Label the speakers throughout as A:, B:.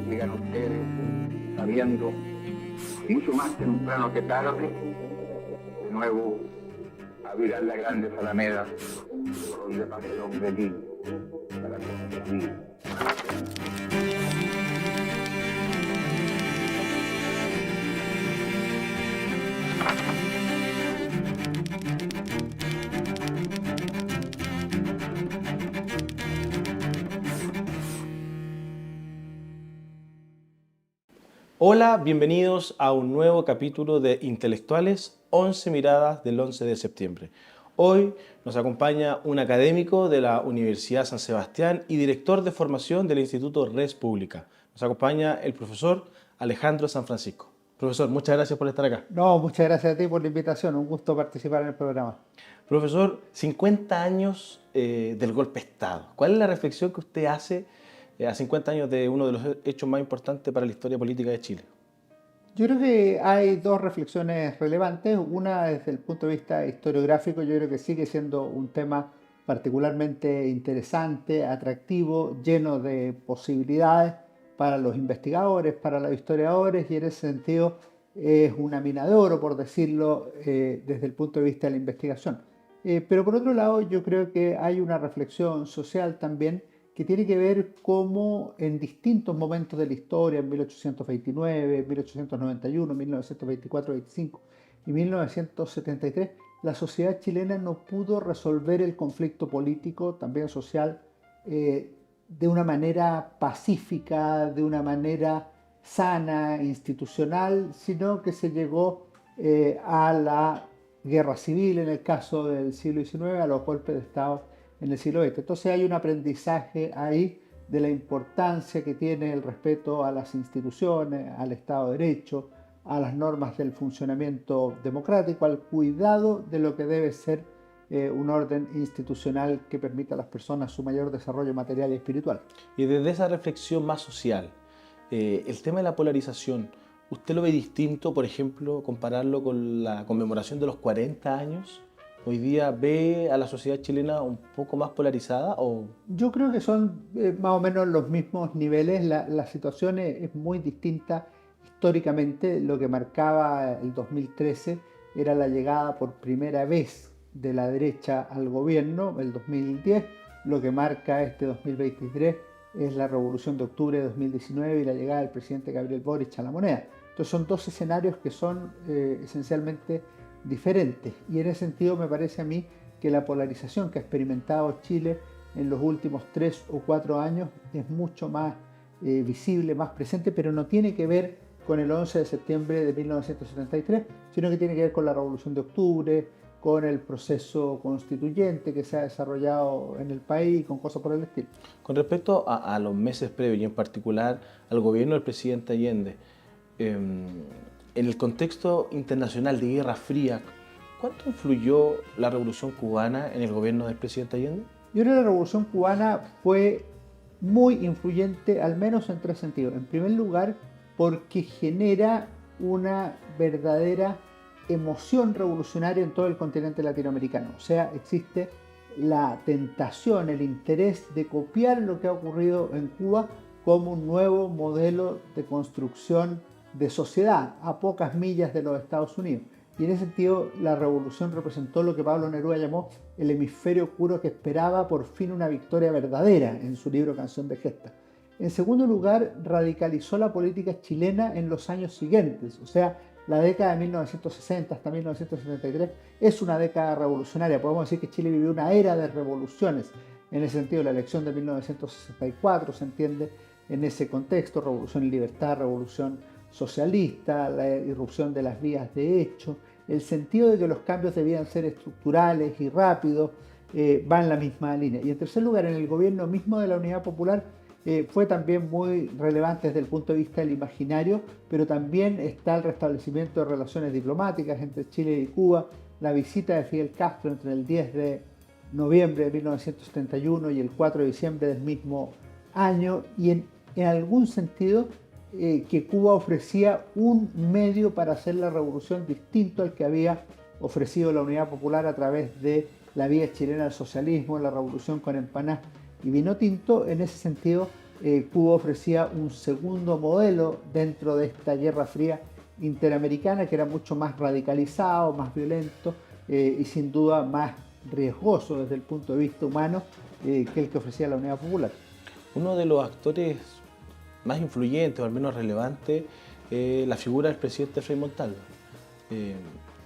A: Llegan ustedes sabiendo, mucho más temprano que tarde, de nuevo a virar las grandes alamedas por donde pasa el hombre libre para construir.
B: Hola, bienvenidos a un nuevo capítulo de Intelectuales 11 Miradas del 11 de septiembre. Hoy nos acompaña un académico de la Universidad San Sebastián y director de formación del Instituto Res Pública. Nos acompaña el profesor Alejandro San Francisco. Profesor, muchas gracias por estar acá.
C: No, muchas gracias a ti por la invitación, un gusto participar en el programa.
B: Profesor, 50 años del golpe de Estado. ¿Cuál es la reflexión que usted hace a 50 años de uno de los hechos más importantes para la historia política de Chile?
C: Yo creo que hay dos reflexiones relevantes. Una, desde el punto de vista historiográfico, yo creo que sigue siendo un tema particularmente interesante, atractivo, lleno de posibilidades para los investigadores, para los historiadores, y en ese sentido es una mina de oro, por decirlo, desde el punto de vista de la investigación. Pero por otro lado, yo creo que hay una reflexión social también que tiene que ver cómo en distintos momentos de la historia, en 1829, 1891, 1924, 25 y 1973, la sociedad chilena no pudo resolver el conflicto político, también social, de una manera pacífica, de una manera sana, institucional, sino que se llegó a la guerra civil en el caso del siglo XIX, a los golpes de Estado en el siglo XX. Entonces hay un aprendizaje ahí de la importancia que tiene el respeto a las instituciones, al Estado de Derecho, a las normas del funcionamiento democrático, al cuidado de lo que debe ser un orden institucional que permita a las personas su mayor desarrollo material y espiritual.
B: Y desde esa reflexión más social, el tema de la polarización, ¿usted lo ve distinto, por ejemplo, compararlo con la conmemoración de los 40 años? ¿Hoy día ve a la sociedad chilena un poco más polarizada?
C: Yo creo que son más o menos los mismos niveles. La situación es muy distinta históricamente. Lo que marcaba el 2013 era la llegada por primera vez de la derecha al gobierno, el 2010. Lo que marca este 2023 es la revolución de octubre de 2019 y la llegada del presidente Gabriel Boric a la moneda. Entonces son dos escenarios que son esencialmente diferentes, y en ese sentido me parece a mí que la polarización que ha experimentado Chile en los últimos 3 o 4 años es mucho más visible, más presente, pero no tiene que ver con el 11 de septiembre de 1973, sino que tiene que ver con la Revolución de Octubre, con el proceso constituyente que se ha desarrollado en el país, con cosas por el estilo.
B: Con respecto a los meses previos y en particular al gobierno del presidente Allende, en el contexto internacional de Guerra Fría, ¿cuánto influyó la Revolución Cubana en el gobierno del presidente Allende?
C: Yo creo que la Revolución Cubana fue muy influyente, al menos en 3 sentidos. En primer lugar, porque genera una verdadera emoción revolucionaria en todo el continente latinoamericano. O sea, existe la tentación, el interés de copiar lo que ha ocurrido en Cuba como un nuevo modelo de construcción de sociedad a pocas millas de los Estados Unidos. Y en ese sentido la revolución representó lo que Pablo Neruda llamó el hemisferio oscuro que esperaba por fin una victoria verdadera, en su libro Canción de Gesta. En segundo lugar, radicalizó la política chilena en los años siguientes. O sea, la década de 1960 hasta 1973 es una década revolucionaria. Podemos decir que Chile vivió una era de revoluciones. En ese sentido, la elección de 1964 se entiende en ese contexto: revolución y libertad, revolución socialista, la irrupción de las vías de hecho, el sentido de que los cambios debían ser estructurales y rápidos, va en la misma línea. Y en tercer lugar, en el gobierno mismo de la Unidad Popular fue también muy relevante desde el punto de vista del imaginario, pero también está el restablecimiento de relaciones diplomáticas entre Chile y Cuba, la visita de Fidel Castro entre el 10 de noviembre de 1971 y el 4 de diciembre del mismo año, y en algún sentido que Cuba ofrecía un medio para hacer la revolución distinto al que había ofrecido la Unidad Popular a través de la vía chilena del socialismo, la revolución con empanadas y vino tinto. En ese sentido, Cuba ofrecía un segundo modelo dentro de esta Guerra Fría interamericana, que era mucho más radicalizado, más violento y sin duda más riesgoso desde el punto de vista humano que el que ofrecía la Unidad Popular.
B: Uno de los actores más influyentes o al menos relevantes, la figura del presidente Frei Montalva.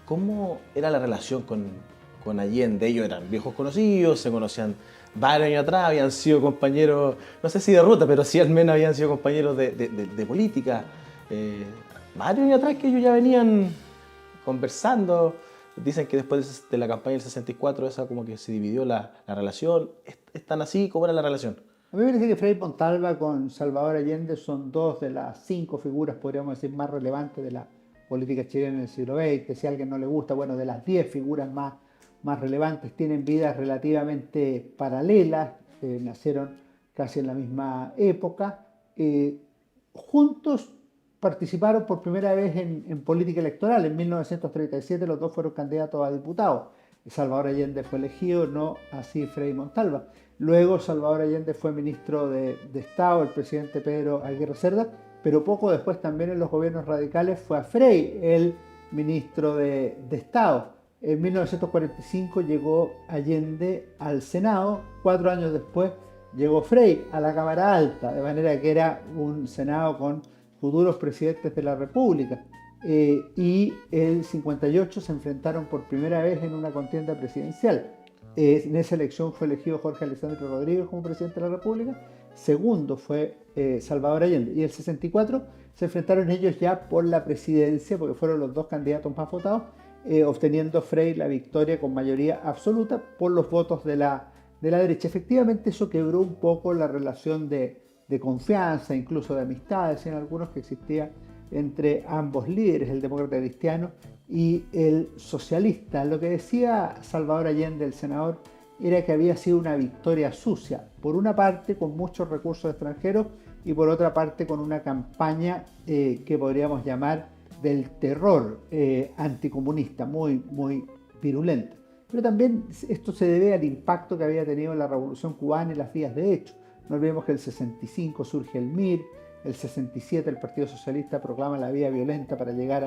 B: ¿Cómo era la relación con Allende? Ellos eran viejos conocidos, se conocían varios años atrás, habían sido compañeros, no sé si de ruta, pero sí al menos habían sido compañeros de política. Varios años atrás que ellos ya venían conversando. Dicen que después de la campaña del 64, esa como que se dividió la relación. ¿Es tan así? ¿Cómo era la relación?
C: A mí me parece que Frei Montalva con Salvador Allende son dos de las 5 figuras, podríamos decir, más relevantes de la política chilena en el siglo XX. Si a alguien no le gusta, bueno, de las 10 figuras más relevantes, tienen vidas relativamente paralelas, nacieron casi en la misma época. Juntos participaron por primera vez en política electoral. En 1937 los dos fueron candidatos a diputados. Salvador Allende fue elegido, no así Frei Montalva. Luego Salvador Allende fue ministro de Estado, el presidente Pedro Aguirre Cerda, pero poco después también en los gobiernos radicales fue a Frei el ministro de Estado. En 1945 llegó Allende al Senado, 4 años después llegó Frei a la Cámara Alta, de manera que era un Senado con futuros presidentes de la República. Y en el 58 se enfrentaron por primera vez en una contienda presidencial. En esa elección fue elegido Jorge Alessandro Rodríguez como presidente de la República, segundo fue Salvador Allende, y en el 64 se enfrentaron ellos ya por la presidencia, porque fueron los dos candidatos más votados, obteniendo Frei la victoria con mayoría absoluta por los votos de la derecha. Efectivamente eso quebró un poco la relación de confianza, incluso de amistades en algunos que existía entre ambos líderes, el demócrata cristiano y el socialista. Lo que decía Salvador Allende, el senador, era que había sido una victoria sucia, por una parte con muchos recursos extranjeros y por otra parte con una campaña que podríamos llamar del terror anticomunista, muy virulenta. Pero también esto se debe al impacto que había tenido la Revolución Cubana y las vías de hecho. No olvidemos que el 65 surge el MIR, el 67 el Partido Socialista proclama la vía violenta para llegar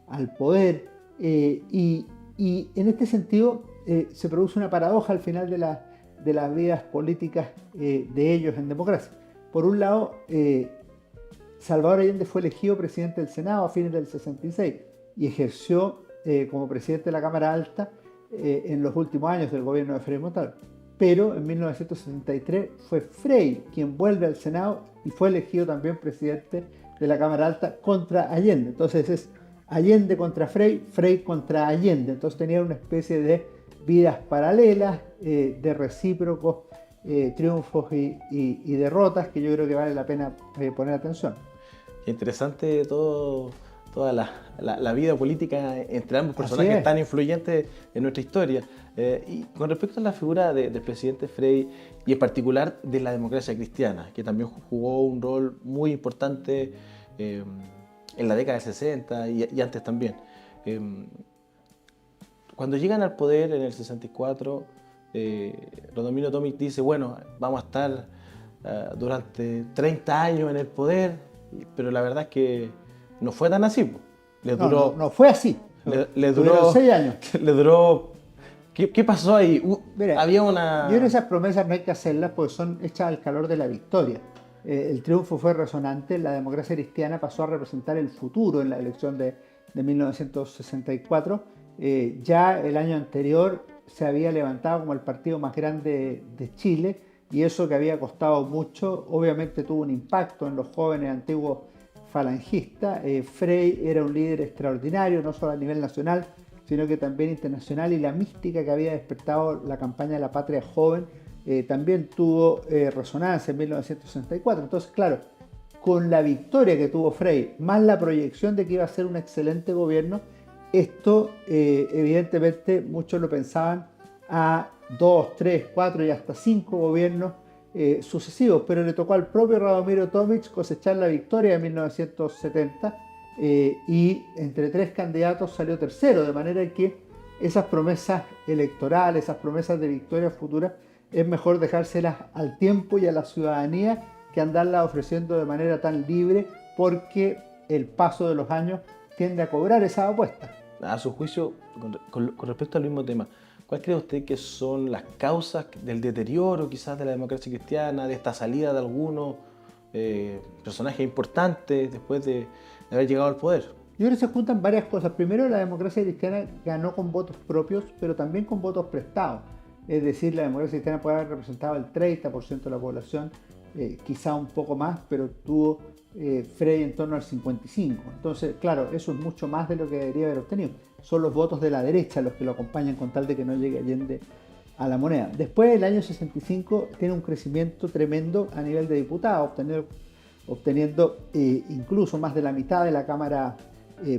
C: al poder, y en este sentido se produce una paradoja al final de las vidas políticas de ellos en democracia. Por un lado, Salvador Allende fue elegido presidente del Senado a fines del 66 y ejerció como presidente de la Cámara Alta en los últimos años del gobierno de Frei Montalva. Pero en 1963 fue Frei quien vuelve al Senado y fue elegido también presidente de la Cámara Alta contra Allende. Entonces es Allende contra Frei, Frei contra Allende. Entonces tenían una especie de vidas paralelas, de recíprocos triunfos y derrotas, que yo creo que vale la pena poner atención.
B: Interesante toda la vida política entre ambos personajes tan influyentes en nuestra historia. Y con respecto a la figura del presidente Frei y en particular de la democracia cristiana, que también jugó un rol muy importante en la década del 60 y antes también. Cuando llegan al poder en el 64, Rodomiro Tomic dice, bueno, vamos a estar durante 30 años en el poder, pero la verdad es que no fue tan así.
C: No fue así.
B: Le duró
C: 6 años.
B: Le duró. ¿Qué pasó ahí?
C: Mira,
B: había una.
C: Yo creo que esas promesas no hay que hacerlas porque son hechas al calor de la victoria. El triunfo fue resonante, la democracia cristiana pasó a representar el futuro en la elección de 1964. Ya el año anterior se había levantado como el partido más grande de Chile y eso que había costado mucho, obviamente tuvo un impacto en los jóvenes antiguos falangistas. Frei era un líder extraordinario, no solo a nivel nacional, sino que también internacional, y la mística que había despertado la campaña de la Patria Joven también tuvo resonancia en 1964. Entonces, claro, con la victoria que tuvo Frei, más la proyección de que iba a ser un excelente gobierno, esto evidentemente muchos lo pensaban a 2, 3, 4 y hasta 5 gobiernos sucesivos, pero le tocó al propio Radomiro Tomic cosechar la victoria de 1970 y entre 3 candidatos salió tercero, de manera que esas promesas electorales, esas promesas de victoria futura, es mejor dejárselas al tiempo y a la ciudadanía que andarlas ofreciendo de manera tan libre, porque el paso de los años tiende a cobrar esa apuesta.
B: A su juicio, con respecto al mismo tema, ¿cuál cree usted que son las causas del deterioro quizás de la democracia cristiana, de esta salida de algunos personajes importantes después de haber llegado al poder?
C: Yo creo que se juntan varias cosas. Primero, la democracia cristiana ganó con votos propios, pero también con votos prestados. Es decir, la democracia cristiana puede haber representado el 30% de la población, quizá un poco más, pero tuvo Frei en torno al 55%. Entonces, claro, eso es mucho más de lo que debería haber obtenido. Son los votos de la derecha los que lo acompañan con tal de que no llegue Allende a la moneda. Después, el año 65 tiene un crecimiento tremendo a nivel de diputados, obteniendo incluso más de la mitad de la Cámara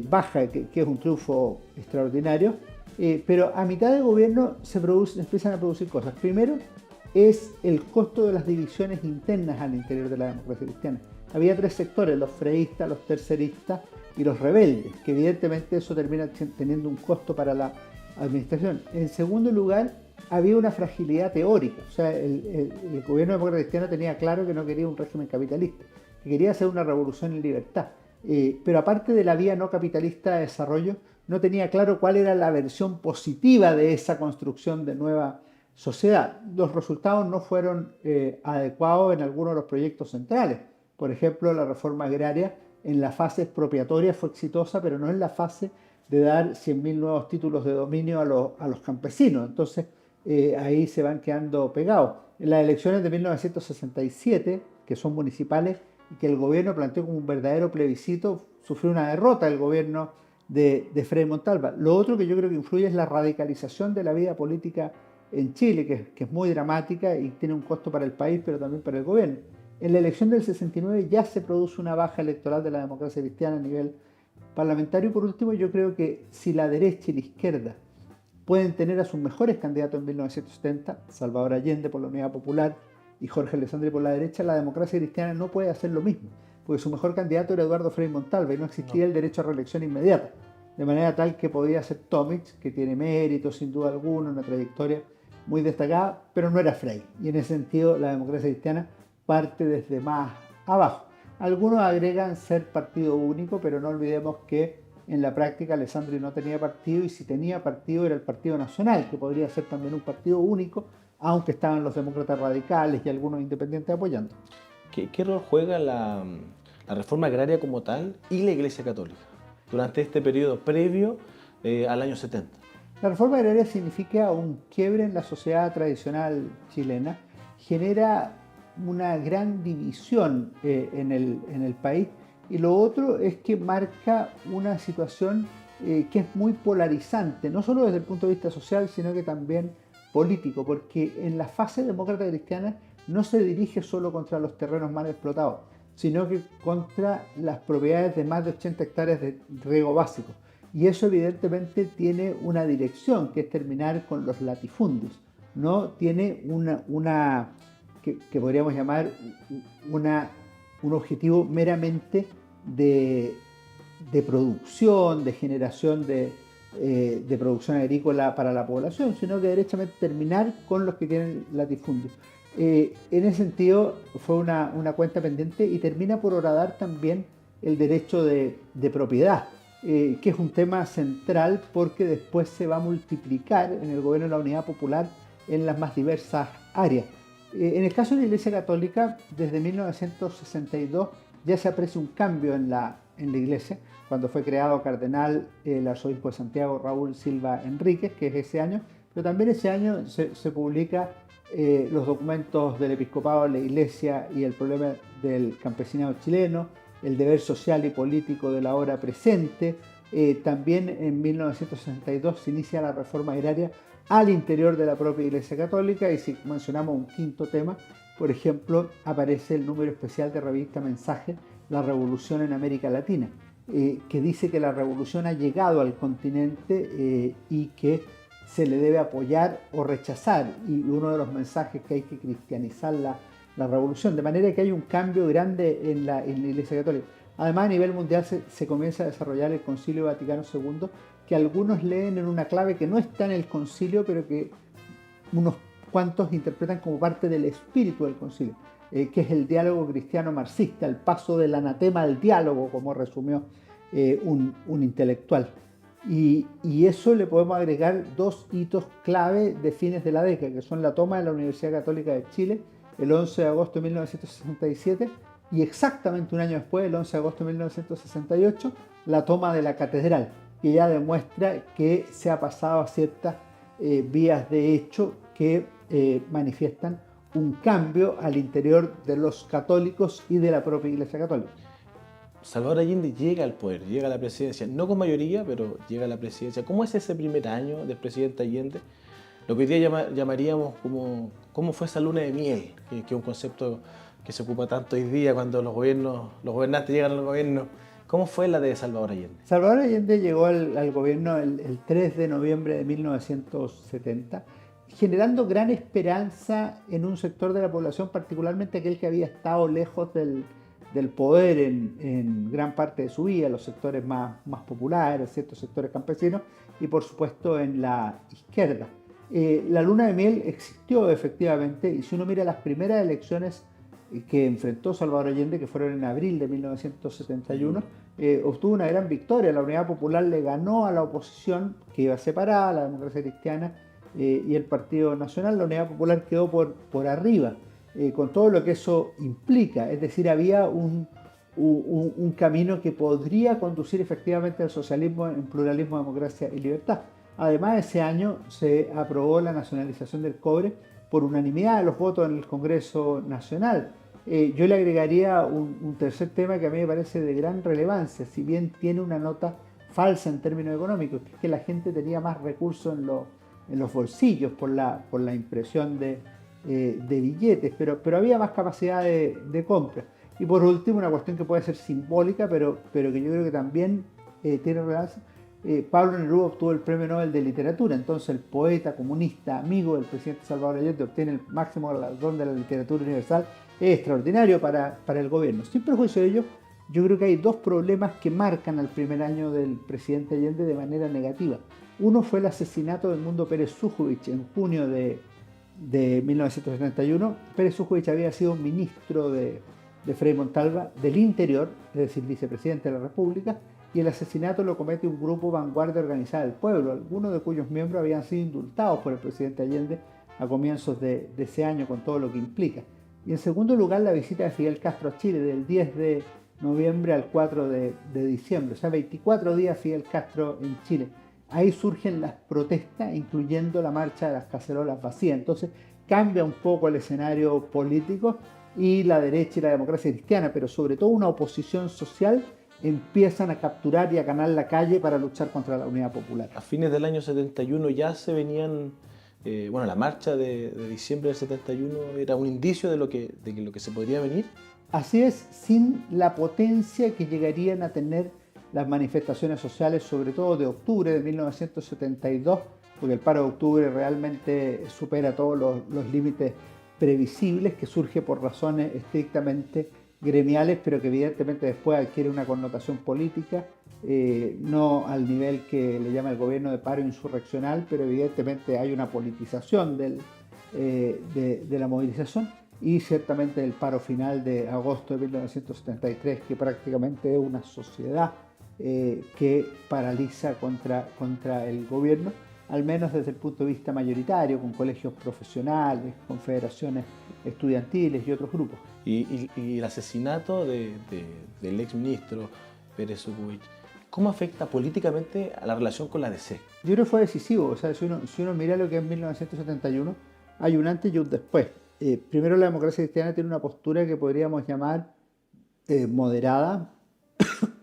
C: Baja, que es un triunfo extraordinario. Pero a mitad de gobierno empiezan a producir cosas. Primero es el costo de las divisiones internas al interior de la democracia cristiana. Había 3 sectores, los freístas, los terceristas y los rebeldes, que evidentemente eso termina teniendo un costo para la administración. En segundo lugar, había una fragilidad teórica. O sea, el gobierno demócrata cristiano tenía claro que no quería un régimen capitalista, que quería hacer una revolución en libertad. Pero aparte de la vía no capitalista de desarrollo, no tenía claro cuál era la versión positiva de esa construcción de nueva sociedad. Los resultados no fueron adecuados en algunos de los proyectos centrales. Por ejemplo, la reforma agraria en la fase expropiatoria fue exitosa, pero no en la fase de dar 100.000 nuevos títulos de dominio a los campesinos. Entonces, ahí se van quedando pegados. En las elecciones de 1967, que son municipales, y que el gobierno planteó como un verdadero plebiscito, sufrió una derrota el gobierno de Frei Montalva. Lo otro que yo creo que influye es la radicalización de la vida política en Chile, que es muy dramática y tiene un costo para el país, pero también para el gobierno. En la elección del 69 ya se produce una baja electoral de la democracia cristiana a nivel parlamentario. Y por último, yo creo que si la derecha y la izquierda pueden tener a sus mejores candidatos en 1970, Salvador Allende por la Unidad Popular y Jorge Alessandri por la derecha, la democracia cristiana no puede hacer lo mismo, porque su mejor candidato era Eduardo Frei Montalva y no existía el derecho a reelección inmediata, de manera tal que podía ser Tomic, que tiene mérito sin duda alguna, una trayectoria muy destacada, pero no era Frei, y en ese sentido la democracia cristiana parte desde más abajo. Algunos agregan ser partido único, pero no olvidemos que en la práctica Alessandri no tenía partido, y si tenía partido era el Partido Nacional, que podría ser también un partido único, aunque estaban los demócratas radicales y algunos independientes apoyando.
B: ¿Qué rol juega la reforma agraria como tal y la Iglesia Católica durante este periodo previo al año 70?
C: La reforma agraria significa un quiebre en la sociedad tradicional chilena, genera una gran división en el país, y lo otro es que marca una situación que es muy polarizante, no solo desde el punto de vista social, sino que también político, porque en la fase demócrata cristiana no se dirige solo contra los terrenos mal explotados, sino que contra las propiedades de más de 80 hectáreas de riego básico. Y eso evidentemente tiene una dirección, que es terminar con los latifundios. No tiene una que podríamos llamar un objetivo meramente de producción, de generación de producción agrícola para la población, sino que derechamente terminar con los que tienen latifundios. En ese sentido fue una cuenta pendiente, y termina por horadar también el derecho de propiedad, que es un tema central porque después se va a multiplicar en el gobierno de la Unidad Popular en las más diversas áreas. En el caso de la Iglesia Católica, desde 1962 ya se aprecia un cambio en la Iglesia, cuando fue creado cardenal el arzobispo de Santiago Raúl Silva Enríquez, que es ese año, pero también ese año se publica los documentos del episcopado de la Iglesia y el problema del campesinado chileno, el deber social y político de la hora presente, También en 1962 se inicia la reforma agraria al interior de la propia Iglesia Católica, y si mencionamos un quinto tema, por ejemplo, aparece el número especial de revista Mensaje, La Revolución en América Latina, que dice que la revolución ha llegado al continente y que se le debe apoyar o rechazar, y uno de los mensajes que hay que cristianizar la revolución, de manera que hay un cambio grande en la Iglesia Católica. Además, a nivel mundial se comienza a desarrollar el Concilio Vaticano II, que algunos leen en una clave que no está en el concilio, pero que unos cuantos interpretan como parte del espíritu del concilio, que es el diálogo cristiano-marxista, el paso del anatema al diálogo, como resumió un intelectual. Y eso le podemos agregar dos hitos clave de fines de la década, que son la toma de la Universidad Católica de Chile el 11 de agosto de 1967, y exactamente un año después, el 11 de agosto de 1968, la toma de la catedral, que ya demuestra que se ha pasado a ciertas vías de hecho que manifiestan un cambio al interior de los católicos y de la propia Iglesia Católica.
B: Salvador Allende llega al poder, llega a la presidencia, no con mayoría, pero llega a la presidencia. ¿Cómo es ese primer año del presidente Allende? Lo que hoy día llamaríamos como cómo fue esa luna de miel, que es un concepto que se ocupa tanto hoy día cuando los gobernantes llegan al gobierno. ¿Cómo fue la de Salvador Allende?
C: Salvador Allende llegó al gobierno el 3 de noviembre de 1970, generando gran esperanza en un sector de la población, particularmente aquel que había estado lejos del poder en gran parte de su vida, los sectores más populares, ciertos sectores campesinos, y por supuesto en la izquierda. La luna de miel existió efectivamente, y si uno mira las primeras elecciones que enfrentó Salvador Allende, que fueron en abril de 1971, obtuvo una gran victoria. La Unidad Popular le ganó a la oposición, que iba separada, la Democracia Cristiana y el Partido Nacional. La Unidad Popular quedó por arriba, con todo lo que eso implica. Es decir, había un camino que podría conducir efectivamente al socialismo en pluralismo, democracia y libertad. Además, ese año se aprobó la nacionalización del cobre por unanimidad de los votos en el Congreso Nacional. Yo le agregaría un tercer tema que a mí me parece de gran relevancia, si bien tiene una nota falsa en términos económicos, que es que la gente tenía más recursos en los bolsillos por la impresión de billetes, pero había más capacidad de compra. Y por último, una cuestión que puede ser simbólica, pero que yo creo que también tiene relevancia. Pablo Neruda obtuvo el Premio Nobel de Literatura, entonces el poeta comunista, amigo del presidente Salvador Allende, obtiene el máximo galardón de la literatura universal. Es extraordinario para el gobierno. Sin perjuicio de ello, yo creo que hay dos problemas que marcan al primer año del presidente Allende de manera negativa. Uno fue el asesinato de Edmundo Pérez Zújovich en junio de 1971. Pérez Zújovich había sido ministro de Frei Montalva del Interior, es decir, vicepresidente de la República, y el asesinato lo comete un grupo Vanguardia Organizada del Pueblo, algunos de cuyos miembros habían sido indultados por el presidente Allende a comienzos de ese año, con todo lo que implica. Y en segundo lugar, la visita de Fidel Castro a Chile del 10 de noviembre al 4 de diciembre, o sea, 24 días Fidel Castro en Chile. Ahí surgen las protestas, incluyendo la marcha de las cacerolas vacías. Entonces cambia un poco el escenario político, y la derecha y la democracia cristiana, pero sobre todo una oposición social, empiezan a capturar y a ganar la calle para luchar contra la Unidad Popular.
B: A fines del año 71 ya se venían, la marcha de diciembre del 71 era un indicio de lo que se podría venir.
C: Así es, sin la potencia que llegarían a tener las manifestaciones sociales, sobre todo de octubre de 1972, porque el paro de octubre realmente supera todos los límites previsibles, que surge por razones estrictamente gremiales, pero que evidentemente después adquiere una connotación política, no al nivel que le llama el gobierno de paro insurreccional, pero evidentemente hay una politización de la movilización, y ciertamente el paro final de agosto de 1973, que prácticamente es una sociedad que paraliza contra el gobierno, al menos desde el punto de vista mayoritario, con colegios profesionales, confederaciones estudiantiles y otros grupos.
B: Y el asesinato del exministro Pérez Zújovich, ¿cómo afecta políticamente a la relación con la DC?
C: Yo creo que fue decisivo. O sea, si uno mira lo que es 1971, hay un antes y un después. Primero, la democracia cristiana tiene una postura que podríamos llamar moderada,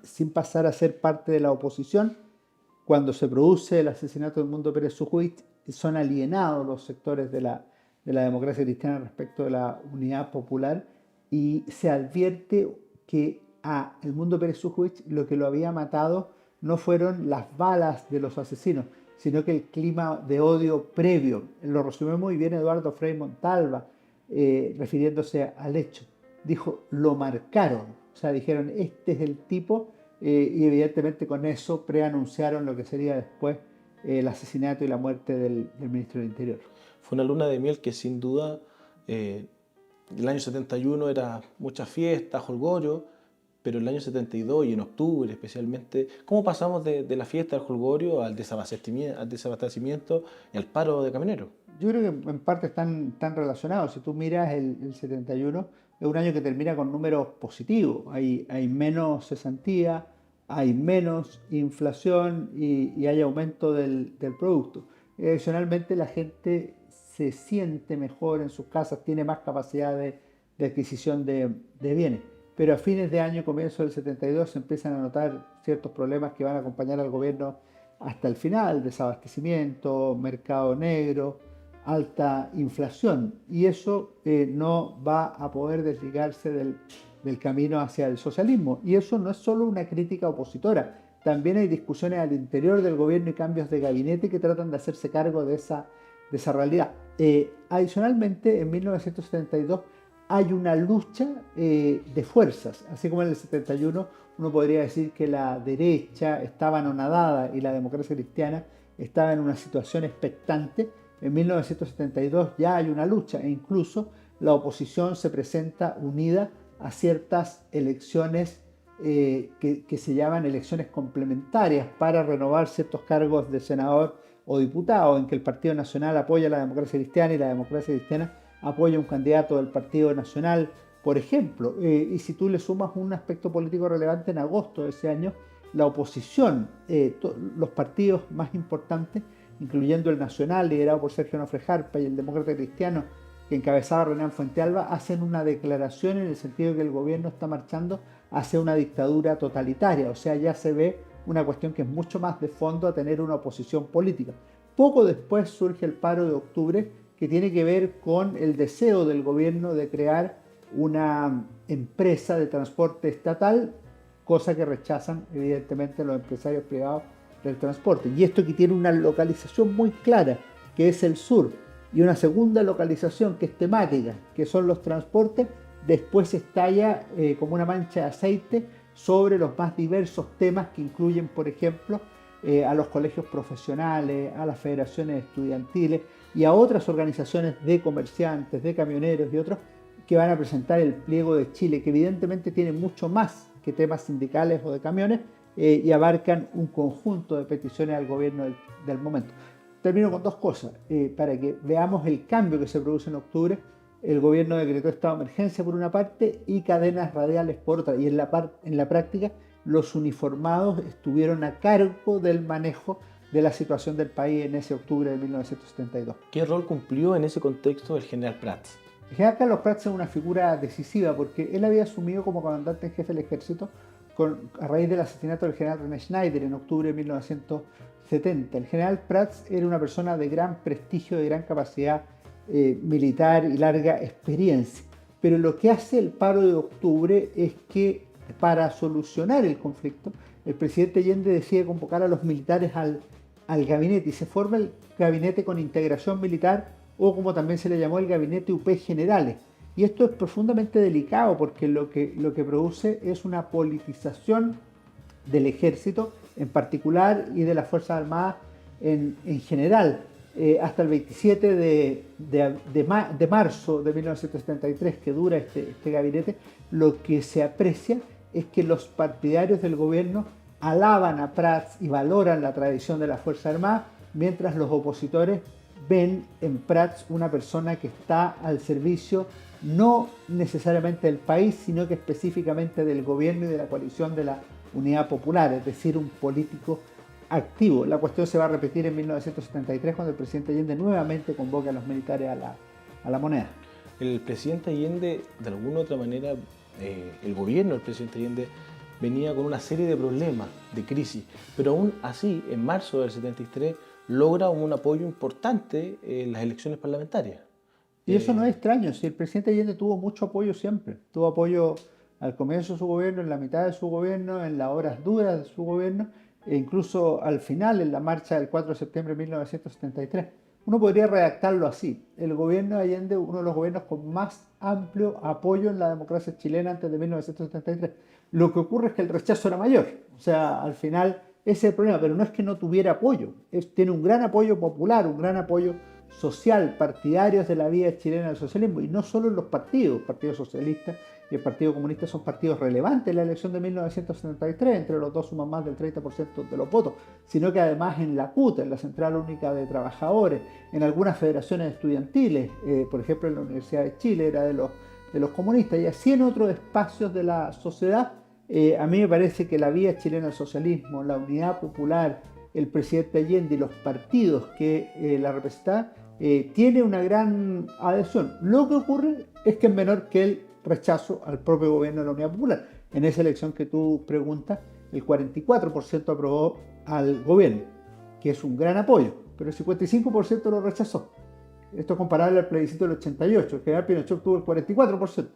C: sin pasar a ser parte de la oposición. Cuando se produce el asesinato de Edmundo Pérez Sujuich, son alienados los sectores de la democracia cristiana respecto de la unidad popular, y se advierte que a Edmundo Pérez Sujuich lo que lo había matado no fueron las balas de los asesinos, sino que el clima de odio previo. Lo resumió muy bien Eduardo Frei Montalva, refiriéndose al hecho. Dijo, lo marcaron, o sea, dijeron, este es el tipo, y evidentemente con eso preanunciaron lo que sería después el asesinato y la muerte del ministro del Interior.
B: Fue una luna de miel que sin duda el año 71 era mucha fiesta, jolgorio, pero el año 72 y en octubre especialmente, ¿cómo pasamos de la fiesta, al jolgorio, al desabastecimiento y al paro de camioneros?
C: Yo creo que en parte están relacionados. Si tú miras el 71, es un año que termina con números positivos. Hay menos cesantía, hay menos inflación y hay aumento del producto. Adicionalmente, la gente se siente mejor en sus casas, tiene más capacidad de adquisición de bienes. Pero a fines de año, comienzo del 72, se empiezan a notar ciertos problemas que van a acompañar al gobierno hasta el final: desabastecimiento, mercado negro, alta inflación. Y eso no va a poder desligarse del camino hacia el socialismo. Y eso no es solo una crítica opositora. También hay discusiones al interior del gobierno y cambios de gabinete que tratan de hacerse cargo de esa realidad. Adicionalmente, en 1972 hay una lucha de fuerzas. Así como en el 71 uno podría decir que la derecha estaba anonadada y la democracia cristiana estaba en una situación expectante, en 1972 ya hay una lucha, e incluso la oposición se presenta unida a ciertas elecciones que se llaman elecciones complementarias para renovar ciertos cargos de senador o diputado, en que el Partido Nacional apoya a la democracia cristiana y la democracia cristiana apoya a un candidato del Partido Nacional, por ejemplo. Y si tú le sumas un aspecto político relevante, en agosto de ese año, la oposición, los partidos más importantes, incluyendo el Nacional, liderado por Sergio Nofre Jarpa, y el Demócrata Cristiano, que encabezaba Renán Fuentealba, hacen una declaración en el sentido de que el gobierno está marchando hacia una dictadura totalitaria. O sea, ya se ve una cuestión que es mucho más de fondo a tener una oposición política. Poco después surge el paro de octubre, que tiene que ver con el deseo del gobierno de crear una empresa de transporte estatal, cosa que rechazan evidentemente los empresarios privados del transporte. Y esto que tiene una localización muy clara, que es el sur, y una segunda localización que es temática, que son los transportes, después estalla como una mancha de aceite sobre los más diversos temas que incluyen, por ejemplo, a los colegios profesionales, a las federaciones estudiantiles y a otras organizaciones de comerciantes, de camioneros y otros que van a presentar el pliego de Chile, que evidentemente tiene mucho más que temas sindicales o de camiones y abarcan un conjunto de peticiones al gobierno del momento. Termino con dos cosas, para que veamos el cambio que se produce en octubre. El gobierno decretó estado de emergencia por una parte y cadenas radiales por otra, y en la práctica los uniformados estuvieron a cargo del manejo de la situación del país en ese octubre de 1972.
B: ¿Qué rol cumplió en ese contexto el general Prats?
C: El general Carlos Prats es una figura decisiva porque él había asumido como comandante en jefe del ejército a raíz del asesinato del general René Schneider en octubre de 1970. El general Prats era una persona de gran prestigio, de gran capacidad militar y larga experiencia. Pero lo que hace el paro de octubre es que, para solucionar el conflicto, el presidente Allende decide convocar a los militares al gabinete, y se forma el gabinete con integración militar, o como también se le llamó, el gabinete UP Generales. Y esto es profundamente delicado porque lo que produce es una politización del ejército en particular y de las Fuerzas Armadas en general. Hasta el 27 de marzo de 1973, que dura este gabinete, lo que se aprecia es que los partidarios del gobierno alaban a Prats y valoran la tradición de las Fuerzas Armadas, mientras los opositores ven en Prats una persona que está al servicio no necesariamente del país, sino que específicamente del gobierno y de la coalición de la Unidad Popular, es decir, un político activo. La cuestión se va a repetir en 1973, cuando el presidente Allende nuevamente convoca a los militares a la moneda.
B: El presidente Allende, de alguna u otra manera, el gobierno del presidente Allende venía con una serie de problemas, de crisis, pero aún así, en marzo del 73, logra un apoyo importante en las elecciones parlamentarias.
C: Y eso no es extraño, si el presidente Allende tuvo mucho apoyo siempre, tuvo apoyo al comienzo de su gobierno, en la mitad de su gobierno, en las horas duras de su gobierno, e incluso al final, en la marcha del 4 de septiembre de 1973. Uno podría redactarlo así: el gobierno de Allende, uno de los gobiernos con más amplio apoyo en la democracia chilena antes de 1973. Lo que ocurre es que el rechazo era mayor, o sea, al final ese es el problema, pero no es que no tuviera apoyo, tiene un gran apoyo popular, un gran apoyo social, partidarios de la vida chilena del socialismo, y no solo en los partidos. El Partido Socialista y el Partido Comunista son partidos relevantes en la elección de 1973, entre los dos suman más del 30% de los votos, sino que además en la CUT, en la Central Única de Trabajadores, en algunas federaciones estudiantiles, por ejemplo en la Universidad de Chile era de los comunistas, y así en otros espacios de la sociedad. A mí me parece que la vía chilena del socialismo, la unidad popular, el presidente Allende y los partidos que la representan, tiene una gran adhesión. Lo que ocurre es que es menor que el rechazo al propio gobierno de la Unidad Popular. En esa elección que tú preguntas, el 44% aprobó al gobierno, que es un gran apoyo, pero el 55% lo rechazó. Esto es comparable al plebiscito del 88, el general Pinochet obtuvo el 44%.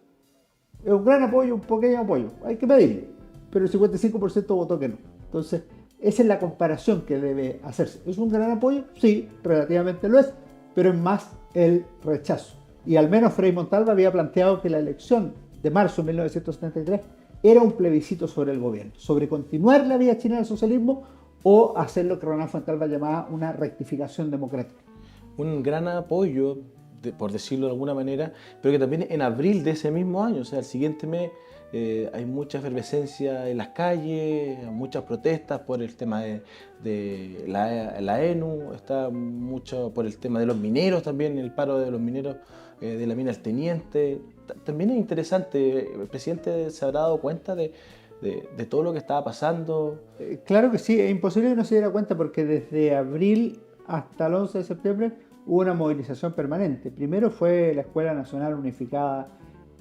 C: Es un gran apoyo, un pequeño apoyo, hay que pedirlo, pero el 55% votó que no. Entonces, esa es la comparación que debe hacerse. ¿Es un gran apoyo? Sí, relativamente lo es, pero es más el rechazo. Y al menos Frei Montalva había planteado que la elección de marzo de 1973 era un plebiscito sobre el gobierno, sobre continuar la vía chilena del socialismo o hacer lo que Ronald Fuensalva llamaba una rectificación democrática.
B: Un gran apoyo, por decirlo de alguna manera, pero que también en abril de ese mismo año, o sea, el siguiente mes, hay mucha efervescencia en las calles, muchas protestas por el tema de la ENU, está mucho por el tema de los mineros también, el paro de los mineros de la mina El Teniente. También es interesante, el presidente se habrá dado cuenta de todo lo que estaba pasando.
C: Claro que sí, es imposible que no se diera cuenta, porque desde abril hasta el 11 de septiembre hubo una movilización permanente. Primero fue la Escuela Nacional Unificada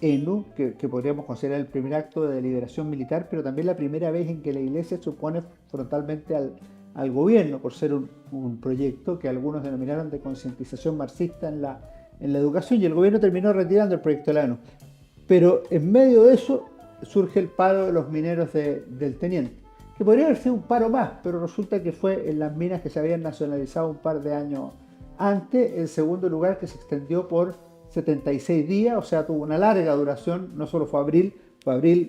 C: ENU, que podríamos considerar el primer acto de liberación militar, pero también la primera vez en que la Iglesia se opone frontalmente al gobierno, por ser un proyecto que algunos denominaron de concientización marxista en la educación, y el gobierno terminó retirando el proyecto de la ENU. Pero en medio de eso surge el paro de los mineros del Teniente, que podría haber sido un paro más, pero resulta que fue en las minas que se habían nacionalizado un par de años antes. En segundo lugar, que se extendió por 76 días, o sea, tuvo una larga duración. No solo fue abril,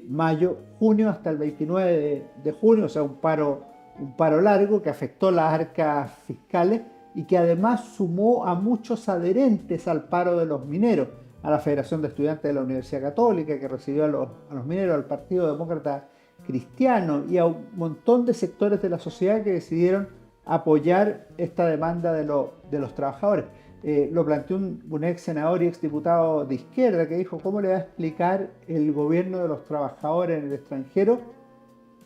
C: mayo, junio, hasta el 29 de junio, o sea, un paro largo que afectó las arcas fiscales y que además sumó a muchos adherentes al paro de los mineros, a la Federación de Estudiantes de la Universidad Católica, que recibió a los mineros, al Partido Demócrata Cristiano y a un montón de sectores de la sociedad que decidieron apoyar esta demanda de los trabajadores. Lo planteó un ex senador y ex diputado de izquierda, que dijo: ¿cómo le va a explicar el gobierno de los trabajadores en el extranjero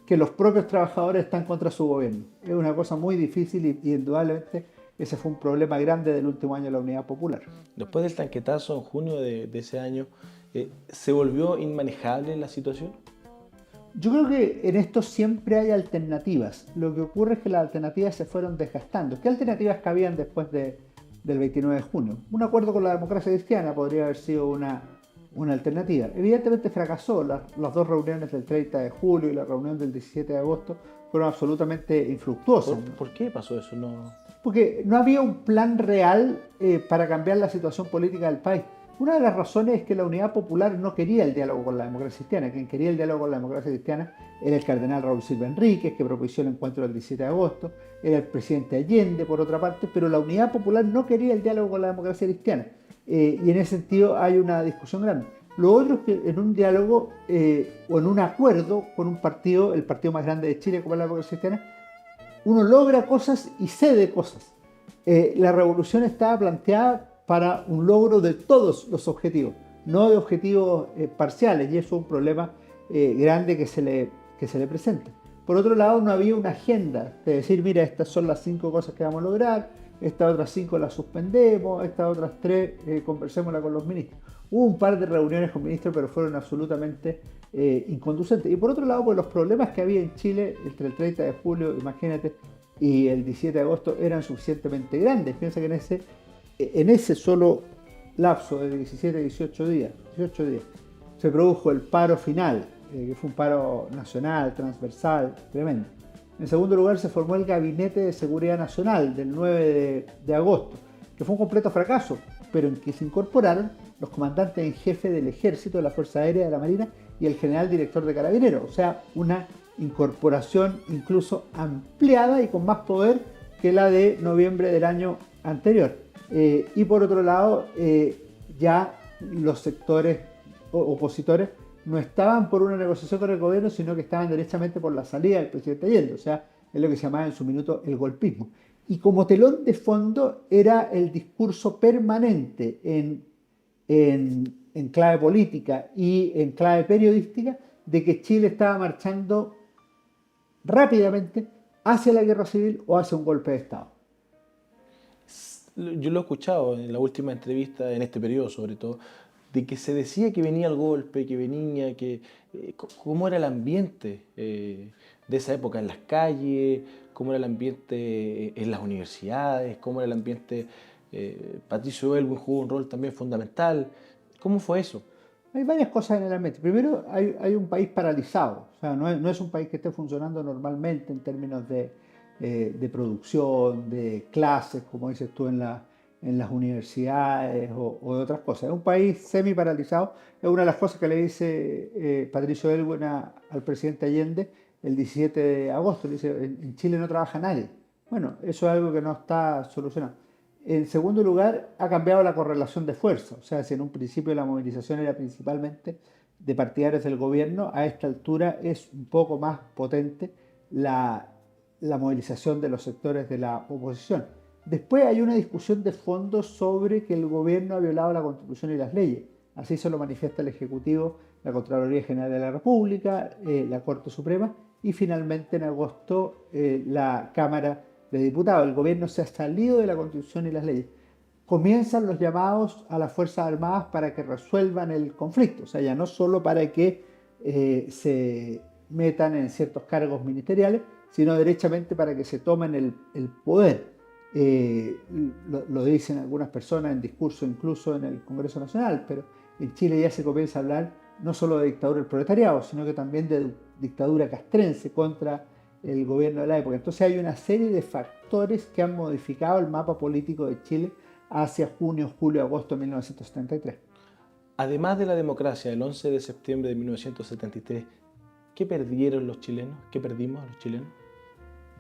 C: que los propios trabajadores están contra su gobierno? Es una cosa muy difícil y indudablemente ese fue un problema grande del último año de la Unidad Popular.
B: Después del tanquetazo en junio de ese año, ¿se volvió inmanejable la situación?
C: Yo creo que en esto siempre hay alternativas. Lo que ocurre es que las alternativas se fueron desgastando. ¿Qué alternativas cabían después del 29 de junio? Un acuerdo con la democracia cristiana podría haber sido una alternativa. Evidentemente fracasó. Las dos reuniones del 30 de julio y la reunión del 17 de agosto fueron absolutamente infructuosas.
B: ¿Por qué pasó eso?
C: Porque no había un plan real para cambiar la situación política del país. Una de las razones es que la Unidad Popular no quería el diálogo con la democracia cristiana. Quien quería el diálogo con la democracia cristiana era el cardenal Raúl Silva Enríquez, que propició el encuentro del 17 de agosto, era el presidente Allende, por otra parte, pero la Unidad Popular no quería el diálogo con la democracia cristiana. Y en ese sentido hay una discusión grande. Lo otro es que en un diálogo o en un acuerdo con un partido, el partido más grande de Chile, como es la democracia cristiana, uno logra cosas y cede cosas. La revolución estaba planteada para un logro de todos los objetivos, no de objetivos parciales, y eso es un problema grande que se le presenta. Por otro lado, no había una agenda de decir: mira, estas son las 5 cosas que vamos a lograr, estas otras 5 las suspendemos, estas otras 3 conversémoslas con los ministros. Hubo un par de reuniones con ministros, pero fueron absolutamente inconducentes. Y por otro lado, pues los problemas que había en Chile entre el 30 de julio, imagínate, y el 17 de agosto eran suficientemente grandes. Piensa que en ese solo lapso de 17 a 18 días, se produjo el paro final, que fue un paro nacional, transversal, tremendo. En segundo lugar, se formó el Gabinete de Seguridad Nacional del 9 de agosto, que fue un completo fracaso, pero en que se incorporaron los comandantes en jefe del Ejército, de la Fuerza Aérea, de la Marina y el general director de Carabineros, o sea, una incorporación incluso ampliada y con más poder que la de noviembre del año anterior. Y por otro lado, ya los sectores opositores no estaban por una negociación con el gobierno, sino que estaban derechamente por la salida del presidente Allende, o sea, es lo que se llamaba en su minuto el golpismo. Y como telón de fondo era el discurso permanente en clave política y en clave periodística de que Chile estaba marchando rápidamente hacia la guerra civil o hacia un golpe de Estado.
B: Yo lo he escuchado en la última entrevista, en este periodo sobre todo, de que se decía que venía el golpe, que venía, cómo era el ambiente de esa época en las calles, cómo era el ambiente en las universidades, cómo era el ambiente. Patricio Aylwin jugó un rol también fundamental. ¿Cómo fue eso?
C: Hay varias cosas en el ambiente. Primero, hay un país paralizado, o sea, no es un país que esté funcionando normalmente en términos de producción, de clases, como dices tú en las universidades o de otras cosas. Es un país semi paralizado. Es una de las cosas que le dice Patricio Aylwin al presidente Allende el 17 de agosto. Le dice, en Chile no trabaja nadie. Bueno, eso es algo que no está solucionado. En segundo lugar, ha cambiado la correlación de fuerza. O sea, si en un principio la movilización era principalmente de partidarios del gobierno, a esta altura es un poco más potente la movilización de los sectores de la oposición. Después hay una discusión de fondo sobre que el gobierno ha violado la Constitución y las leyes. Así se lo manifiesta el Ejecutivo, la Contraloría General de la República, la Corte Suprema y finalmente en agosto la Cámara de Diputados. El gobierno se ha salido de la Constitución y las leyes. Comienzan los llamados a las Fuerzas Armadas para que resuelvan el conflicto, o sea, ya no solo para que se metan en ciertos cargos ministeriales, sino derechamente para que se tomen el poder. Lo dicen algunas personas en discurso incluso en el Congreso Nacional, pero en Chile ya se comienza a hablar no solo de dictadura del proletariado, sino que también de dictadura castrense contra el gobierno de la época. Entonces hay una serie de factores que han modificado el mapa político de Chile hacia junio, julio, agosto de 1973.
B: Además de la democracia del 11 de septiembre de 1973, ¿qué perdieron los chilenos? ¿Qué perdimos los chilenos?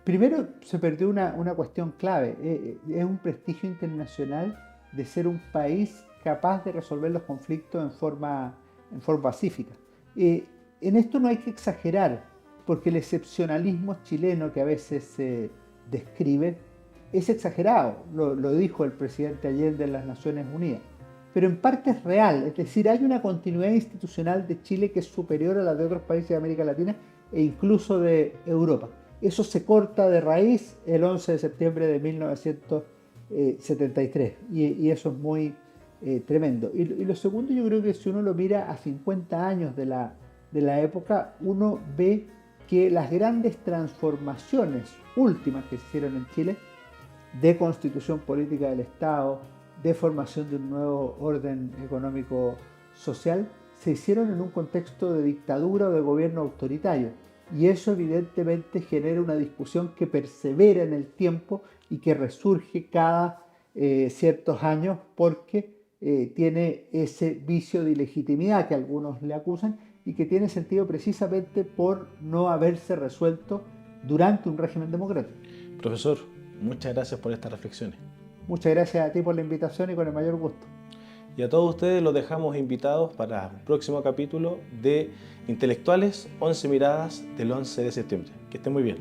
C: Primero se perdió una cuestión clave. Es un prestigio internacional de ser un país capaz de resolver los conflictos en forma pacífica. En esto no hay que exagerar, porque el excepcionalismo chileno que a veces se describe es exagerado. Lo dijo el presidente Allende en las Naciones Unidas. Pero en parte es real, es decir, hay una continuidad institucional de Chile que es superior a la de otros países de América Latina e incluso de Europa. Eso se corta de raíz el 11 de septiembre de 1973 y eso es muy tremendo. Y lo segundo, yo creo que si uno lo mira a 50 años de la época, uno ve que las grandes transformaciones últimas que se hicieron en Chile, de constitución política del Estado, de formación de un nuevo orden económico social, se hicieron en un contexto de dictadura o de gobierno autoritario. Y eso evidentemente genera una discusión que persevera en el tiempo y que resurge cada ciertos años porque tiene ese vicio de ilegitimidad que algunos le acusan y que tiene sentido precisamente por no haberse resuelto durante un régimen democrático.
B: Profesor, muchas gracias por estas reflexiones.
C: Muchas gracias a ti por la invitación y con el mayor gusto.
B: Y a todos ustedes los dejamos invitados para el próximo capítulo de Intelectuales 11 Miradas del 11 de septiembre. Que estén muy bien.